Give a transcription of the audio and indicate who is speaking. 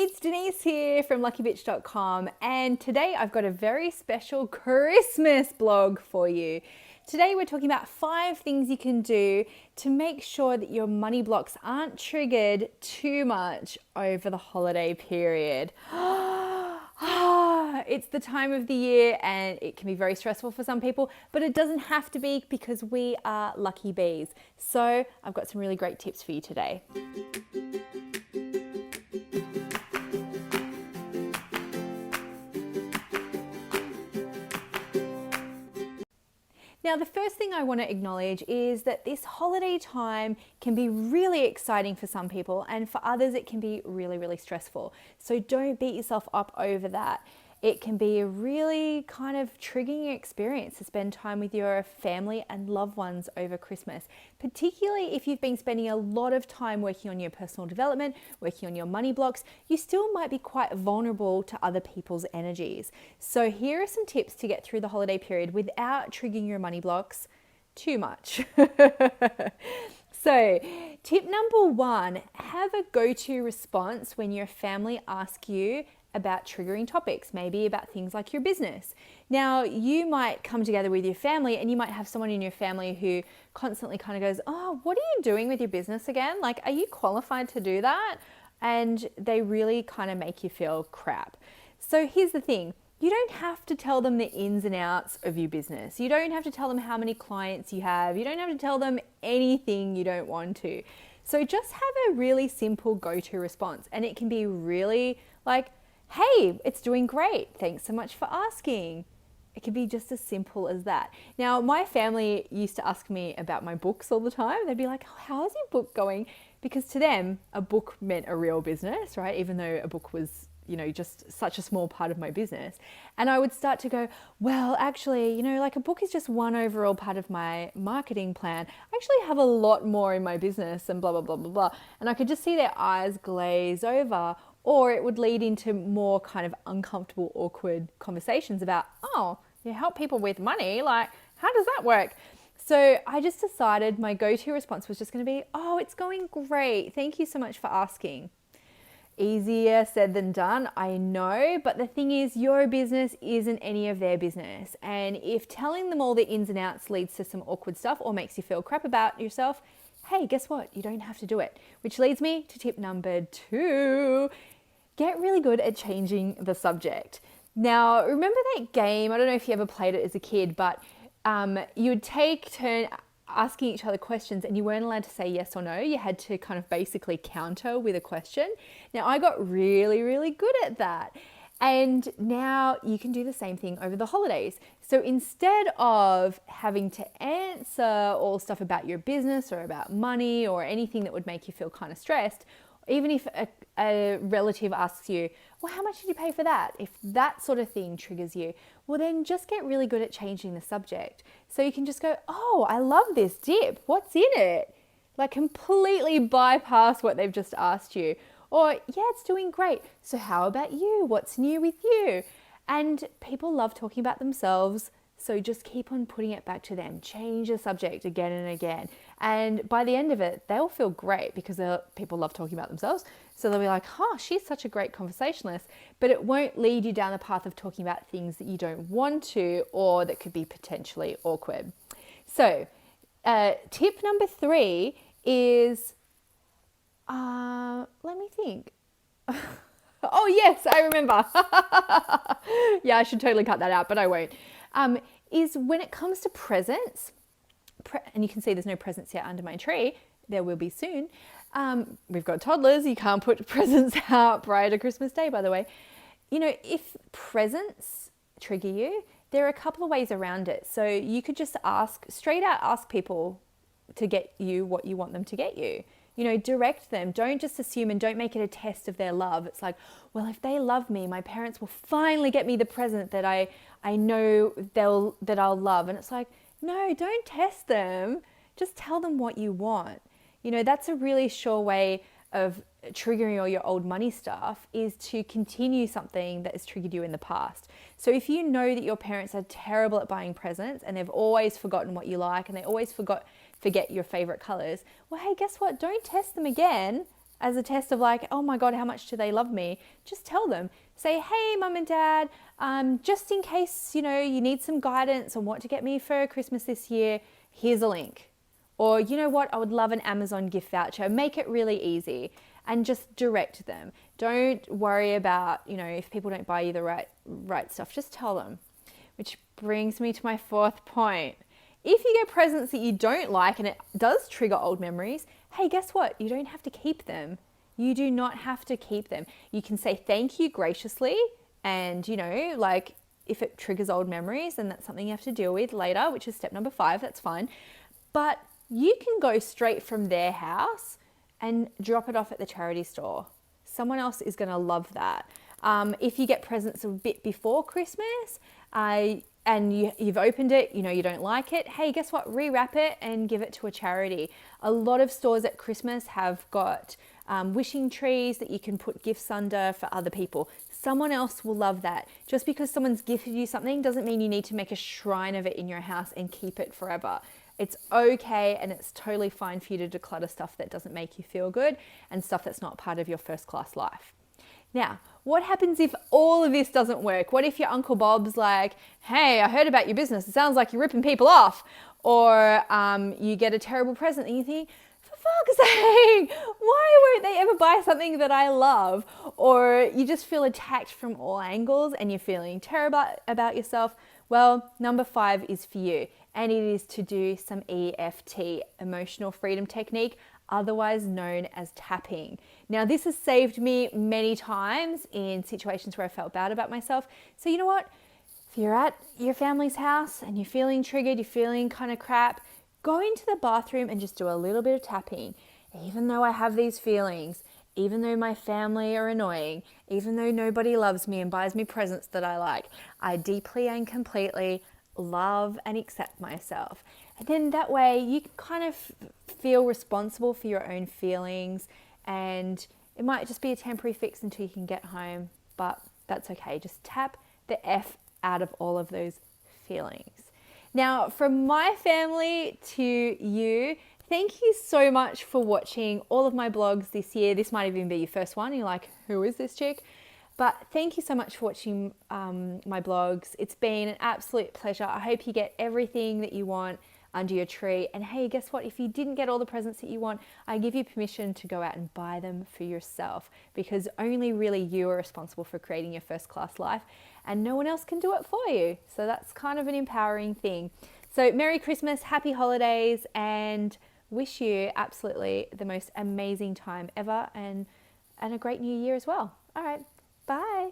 Speaker 1: It's Denise here from luckybitch.com, and today I've got a very special Christmas blog for you. Today we're talking about 5 things you can do to make sure that your money blocks aren't triggered too much over the holiday period. It's the time of the year and it can be very stressful for some people, but it doesn't have to be because we are lucky bees. So I've got some really great tips for you today. Now, the first thing I want to acknowledge is that this holiday time can be really exciting for some people, and for others it can be really, really stressful. So don't beat yourself up over that. It can be a really kind of triggering experience to spend time with your family and loved ones over Christmas, particularly if you've been spending a lot of time working on your personal development, working on your money blocks. You still might be quite vulnerable to other people's energies. So here are some tips to get through the holiday period without triggering your money blocks too much. So, tip number 1, have a go-to response when your family asks you about triggering topics, maybe about things like your business. Now, you might come together with your family and you might have someone in your family who constantly kind of goes, "Oh, what are you doing with your business again? Like, are you qualified to do that?" And they really kind of make you feel crap. So here's the thing. You don't have to tell them the ins and outs of your business. You don't have to tell them how many clients you have. You don't have to tell them anything you don't want to. So just have a really simple go-to response. And it can be really like, "Hey, it's doing great. Thanks so much for asking." It can be just as simple as that. Now, my family used to ask me about my books all the time. They'd be like, "Oh, how's your book going?" Because to them, a book meant a real business, right? Even though a book was, just such a small part of my business. And I would start to go, "Well, actually, like a book is just one overall part of my marketing plan. I actually have a lot more in my business and blah, blah, blah, blah, blah." And I could just see their eyes glaze over. Or it would lead into more kind of uncomfortable, awkward conversations about, "Oh, you help people with money? Like, how does that work?" So I just decided my go-to response was just going to be, "Oh, it's going great. Thank you so much for asking." Easier said than done, I know, but the thing is, your business isn't any of their business. And if telling them all the ins and outs leads to some awkward stuff or makes you feel crap about yourself, hey, guess what? You don't have to do it. Which leads me to tip number 2. Get really good at changing the subject. Now, remember that game? I don't know if you ever played it as a kid, but you would take turn asking each other questions and you weren't allowed to say yes or no. You had to kind of basically counter with a question. Now, I got really, really good at that. And now you can do the same thing over the holidays. So instead of having to answer all stuff about your business or about money or anything that would make you feel kind of stressed, even if a relative asks you, "Well, how much did you pay for that?" If that sort of thing triggers you, well, then just get really good at changing the subject. So you can just go, "Oh, I love this dip. What's in it?" Like completely bypass what they've just asked you. Or, "Yeah, it's doing great. So how about you? What's new with you?" And people love talking about themselves. So just keep on putting it back to them. Change the subject again and again. And by the end of it, they'll feel great because people love talking about themselves. So they'll be like, "Oh, she's such a great conversationalist." But it won't lead you down the path of talking about things that you don't want to or that could be potentially awkward. So tip number 3 is, let me think. Oh, yes, I remember. Yeah, I should totally cut that out, but I won't. Is when it comes to presents, and you can see there's no presents yet under my tree. There will be soon. We've got toddlers. You can't put presents out prior to Christmas Day, by the way. If presents trigger you, there are a couple of ways around it. So you could just straight out ask people to get you what you want them to get you. Direct them. Don't just assume and don't make it a test of their love. It's like, well, if they love me, my parents will finally get me the present that I know that I'll love. And it's like, no, don't test them. Just tell them what you want. That's a really sure way of triggering all your old money stuff, is to continue something that has triggered you in the past. So if you know that your parents are terrible at buying presents and they've always forgotten what you like and they always forget your favorite colors, well, hey, guess what? Don't test them again as a test of like, oh my God, how much do they love me? Just tell them. Say, hey, mum and dad, just in case, you need some guidance on what to get me for Christmas this year, here's a link. Or, you know what, I would love an Amazon gift voucher. Make it really easy and just direct them. Don't worry about, if people don't buy you the right stuff, just tell them. Which brings me to my fourth point. If you get presents that you don't like and it does trigger old memories, hey, guess what? You don't have to keep them. You do not have to keep them. You can say thank you graciously, and, if it triggers old memories, then that's something you have to deal with later, which is step number 5, that's fine. But you can go straight from their house and drop it off at the charity store. Someone else is going to love that. If you get presents a bit before Christmas, and you've opened it, you don't like it, hey, guess what? Rewrap it and give it to a charity. A lot of stores at Christmas have got wishing trees that you can put gifts under for other people. Someone else will love that. Just because someone's gifted you something doesn't mean you need to make a shrine of it in your house and keep it forever. It's okay, and it's totally fine for you to declutter stuff that doesn't make you feel good and stuff that's not part of your first class life. Now, what happens if all of this doesn't work? What if your Uncle Bob's like, hey, I heard about your business. It sounds like you're ripping people off. Or you get a terrible present and you think, for fuck's sake, why won't they ever buy something that I love? Or you just feel attacked from all angles and you're feeling terrible about yourself. Well, number 5 is for you, and it is to do some EFT, emotional freedom technique, otherwise known as tapping. Now, this has saved me many times in situations where I felt bad about myself. So you know what? If you're at your family's house and you're feeling triggered, you're feeling kind of crap, go into the bathroom and just do a little bit of tapping. Even though I have these feelings, even though my family are annoying, even though nobody loves me and buys me presents that I like, I deeply and completely love and accept myself. And then that way you can kind of feel responsible for your own feelings, and it might just be a temporary fix until you can get home, but that's okay. Just tap the F out of all of those feelings. Now, from my family to you, thank you so much for watching all of my blogs this year. This might even be your first one. You're like, who is this chick? But thank you so much for watching my blogs. It's been an absolute pleasure. I hope you get everything that you want under your tree. And hey, guess what? If you didn't get all the presents that you want, I give you permission to go out and buy them for yourself, because only really you are responsible for creating your first class life, and no one else can do it for you. So that's kind of an empowering thing. So Merry Christmas, Happy Holidays, and wish you absolutely the most amazing time ever, and a great new year as well. All right, bye.